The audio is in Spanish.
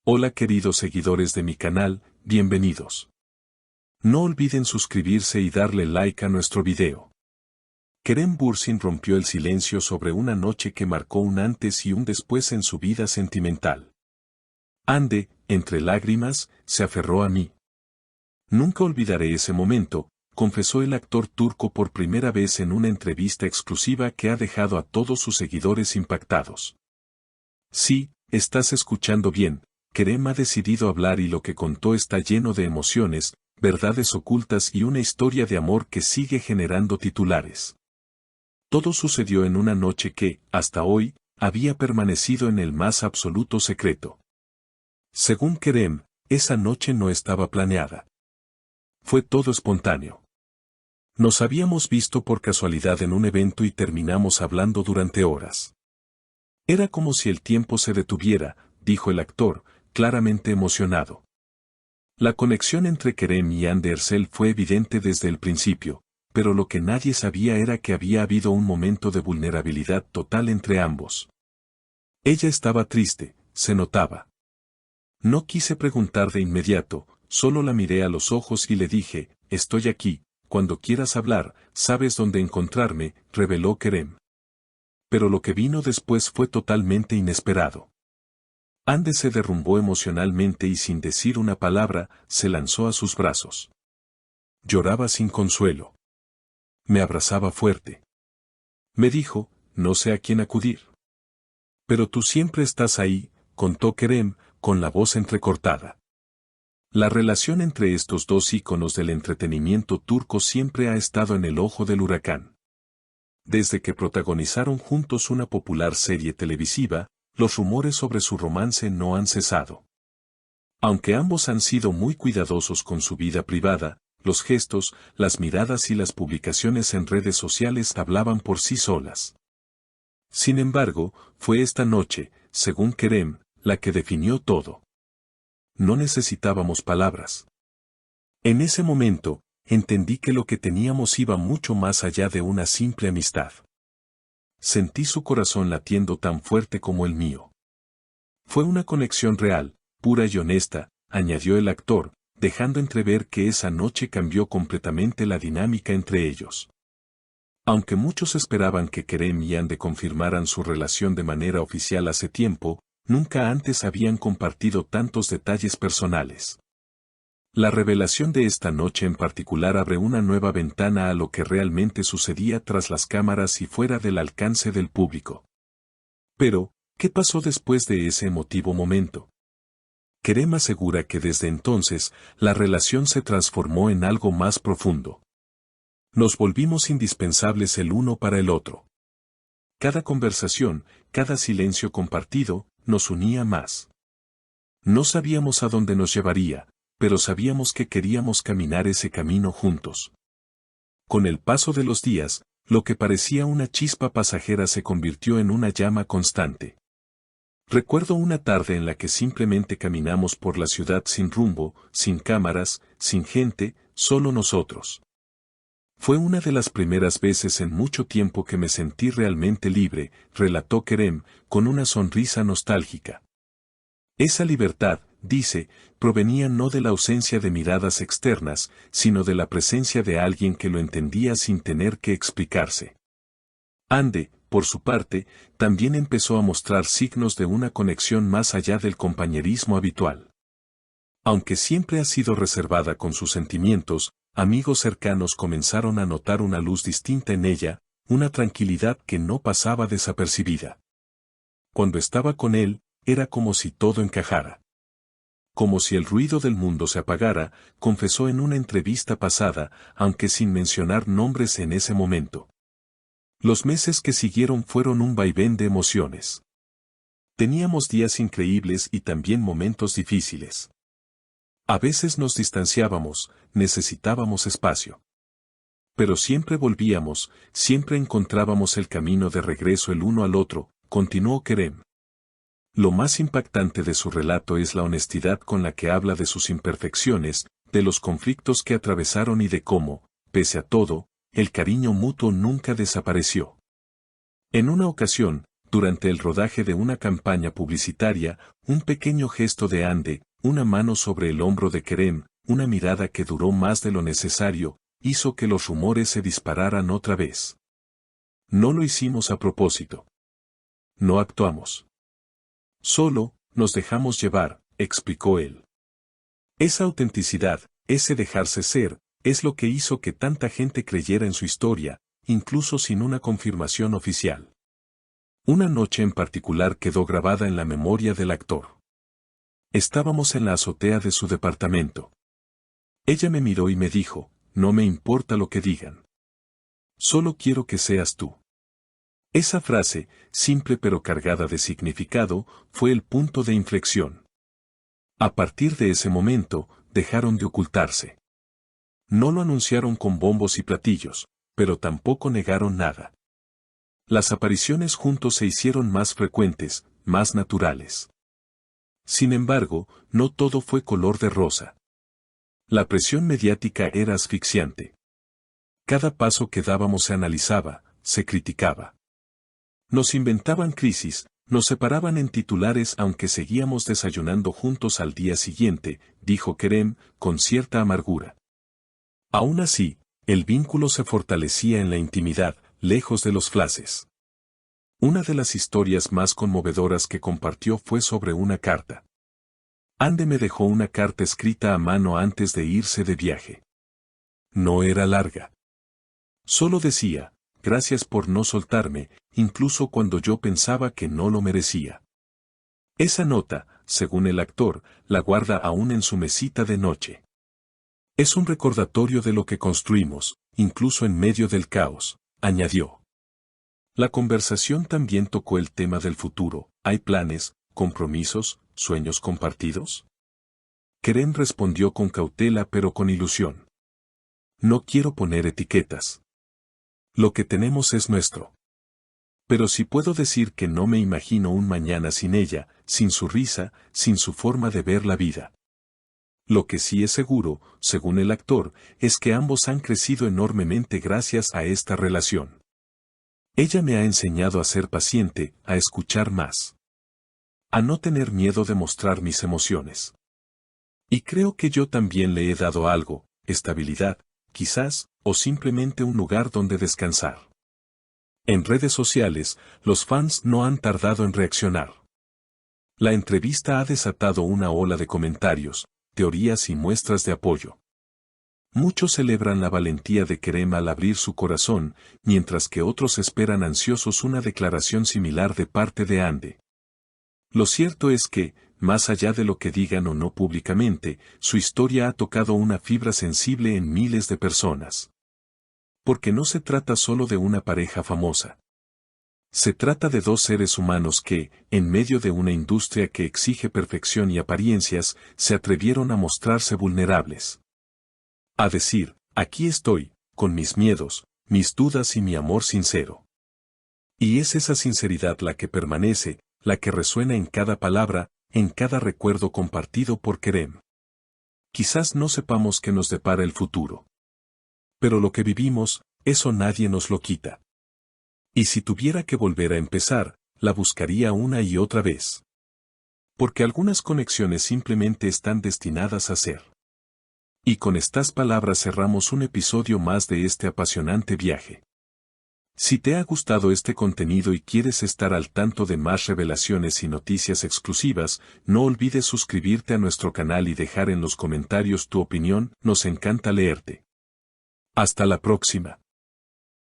Hola queridos seguidores de mi canal, bienvenidos. No olviden suscribirse y darle like a nuestro video. Kerem Bürsin rompió el silencio sobre una noche que marcó un antes y un después en su vida sentimental. Hande, entre lágrimas, se aferró a mí. Nunca olvidaré ese momento, confesó el actor turco por primera vez en una entrevista exclusiva que ha dejado a todos sus seguidores impactados. Sí, estás escuchando bien. Kerem ha decidido hablar y lo que contó está lleno de emociones, verdades ocultas y una historia de amor que sigue generando titulares. Todo sucedió en una noche que, hasta hoy, había permanecido en el más absoluto secreto. Según Kerem, esa noche no estaba planeada. Fue todo espontáneo. Nos habíamos visto por casualidad en un evento y terminamos hablando durante horas. Era como si el tiempo se detuviera, dijo el actor, claramente emocionado. La conexión entre Kerem y Hande Erçel fue evidente desde el principio, pero lo que nadie sabía era que había habido un momento de vulnerabilidad total entre ambos. Ella estaba triste, se notaba. No quise preguntar de inmediato, solo la miré a los ojos y le dije, estoy aquí, cuando quieras hablar, sabes dónde encontrarme, reveló Kerem. Pero lo que vino después fue totalmente inesperado. Hande se derrumbó emocionalmente y sin decir una palabra, se lanzó a sus brazos. Lloraba sin consuelo. Me abrazaba fuerte. Me dijo, no sé a quién acudir. Pero tú siempre estás ahí, contó Kerem, con la voz entrecortada. La relación entre estos dos íconos del entretenimiento turco siempre ha estado en el ojo del huracán. Desde que protagonizaron juntos una popular serie televisiva, los rumores sobre su romance no han cesado. Aunque ambos han sido muy cuidadosos con su vida privada, los gestos, las miradas y las publicaciones en redes sociales hablaban por sí solas. Sin embargo, fue esta noche, según Kerem, la que definió todo. No necesitábamos palabras. En ese momento, entendí que lo que teníamos iba mucho más allá de una simple amistad. Sentí su corazón latiendo tan fuerte como el mío. Fue una conexión real, pura y honesta, añadió el actor, dejando entrever que esa noche cambió completamente la dinámica entre ellos. Aunque muchos esperaban que Kerem y Hande confirmaran su relación de manera oficial hace tiempo, nunca antes habían compartido tantos detalles personales. La revelación de esta noche en particular abre una nueva ventana a lo que realmente sucedía tras las cámaras y fuera del alcance del público. Pero, ¿qué pasó después de ese emotivo momento? Kerem asegura que desde entonces, la relación se transformó en algo más profundo. Nos volvimos indispensables el uno para el otro. Cada conversación, cada silencio compartido, nos unía más. No sabíamos a dónde nos llevaría, pero sabíamos que queríamos caminar ese camino juntos. Con el paso de los días, lo que parecía una chispa pasajera se convirtió en una llama constante. Recuerdo una tarde en la que simplemente caminamos por la ciudad sin rumbo, sin cámaras, sin gente, solo nosotros. Fue una de las primeras veces en mucho tiempo que me sentí realmente libre, relató Kerem, con una sonrisa nostálgica. Esa libertad, dice, provenía no de la ausencia de miradas externas, sino de la presencia de alguien que lo entendía sin tener que explicarse. Hande, por su parte, también empezó a mostrar signos de una conexión más allá del compañerismo habitual. Aunque siempre ha sido reservada con sus sentimientos, amigos cercanos comenzaron a notar una luz distinta en ella, una tranquilidad que no pasaba desapercibida. Cuando estaba con él, era como si todo encajara. Como si el ruido del mundo se apagara, confesó en una entrevista pasada, aunque sin mencionar nombres en ese momento. Los meses que siguieron fueron un vaivén de emociones. Teníamos días increíbles y también momentos difíciles. A veces nos distanciábamos, necesitábamos espacio. Pero siempre volvíamos, siempre encontrábamos el camino de regreso el uno al otro, continuó Kerem. Lo más impactante de su relato es la honestidad con la que habla de sus imperfecciones, de los conflictos que atravesaron y de cómo, pese a todo, el cariño mutuo nunca desapareció. En una ocasión, durante el rodaje de una campaña publicitaria, un pequeño gesto de Ande, una mano sobre el hombro de Kerem, una mirada que duró más de lo necesario, hizo que los rumores se dispararan otra vez. No lo hicimos a propósito. No actuamos. Solo, nos dejamos llevar, explicó él. Esa autenticidad, ese dejarse ser, es lo que hizo que tanta gente creyera en su historia, incluso sin una confirmación oficial. Una noche en particular quedó grabada en la memoria del actor. Estábamos en la azotea de su departamento. Ella me miró y me dijo, no me importa lo que digan. Solo quiero que seas tú. Esa frase, simple pero cargada de significado, fue el punto de inflexión. A partir de ese momento, dejaron de ocultarse. No lo anunciaron con bombos y platillos, pero tampoco negaron nada. Las apariciones juntos se hicieron más frecuentes, más naturales. Sin embargo, no todo fue color de rosa. La presión mediática era asfixiante. Cada paso que dábamos se analizaba, se criticaba. Nos inventaban crisis, nos separaban en titulares aunque seguíamos desayunando juntos al día siguiente, dijo Kerem, con cierta amargura. Aún así, el vínculo se fortalecía en la intimidad, lejos de los flashes. Una de las historias más conmovedoras que compartió fue sobre una carta. Ande me dejó una carta escrita a mano antes de irse de viaje. No era larga. Solo decía, gracias por no soltarme, incluso cuando yo pensaba que no lo merecía. Esa nota, según el actor, la guarda aún en su mesita de noche. Es un recordatorio de lo que construimos, incluso en medio del caos, añadió. La conversación también tocó el tema del futuro. ¿Hay planes, compromisos, sueños compartidos? Kerem respondió con cautela pero con ilusión. No quiero poner etiquetas. Lo que tenemos es nuestro. Pero sí puedo decir que no me imagino un mañana sin ella, sin su risa, sin su forma de ver la vida. Lo que sí es seguro, según el actor, es que ambos han crecido enormemente gracias a esta relación. Ella me ha enseñado a ser paciente, a escuchar más. A no tener miedo de mostrar mis emociones. Y creo que yo también le he dado algo, estabilidad, quizás, o simplemente un lugar donde descansar. En redes sociales, los fans no han tardado en reaccionar. La entrevista ha desatado una ola de comentarios, teorías y muestras de apoyo. Muchos celebran la valentía de Kerem al abrir su corazón, mientras que otros esperan ansiosos una declaración similar de parte de Ande. Lo cierto es que, más allá de lo que digan o no públicamente, su historia ha tocado una fibra sensible en miles de personas. Porque no se trata solo de una pareja famosa. Se trata de dos seres humanos que, en medio de una industria que exige perfección y apariencias, se atrevieron a mostrarse vulnerables. A decir, aquí estoy, con mis miedos, mis dudas y mi amor sincero. Y es esa sinceridad la que permanece, la que resuena en cada palabra, en cada recuerdo compartido por Kerem. Quizás no sepamos qué nos depara el futuro. Pero lo que vivimos, eso nadie nos lo quita. Y si tuviera que volver a empezar, la buscaría una y otra vez. Porque algunas conexiones simplemente están destinadas a ser. Y con estas palabras cerramos un episodio más de este apasionante viaje. Si te ha gustado este contenido y quieres estar al tanto de más revelaciones y noticias exclusivas, no olvides suscribirte a nuestro canal y dejar en los comentarios tu opinión, nos encanta leerte. Hasta la próxima.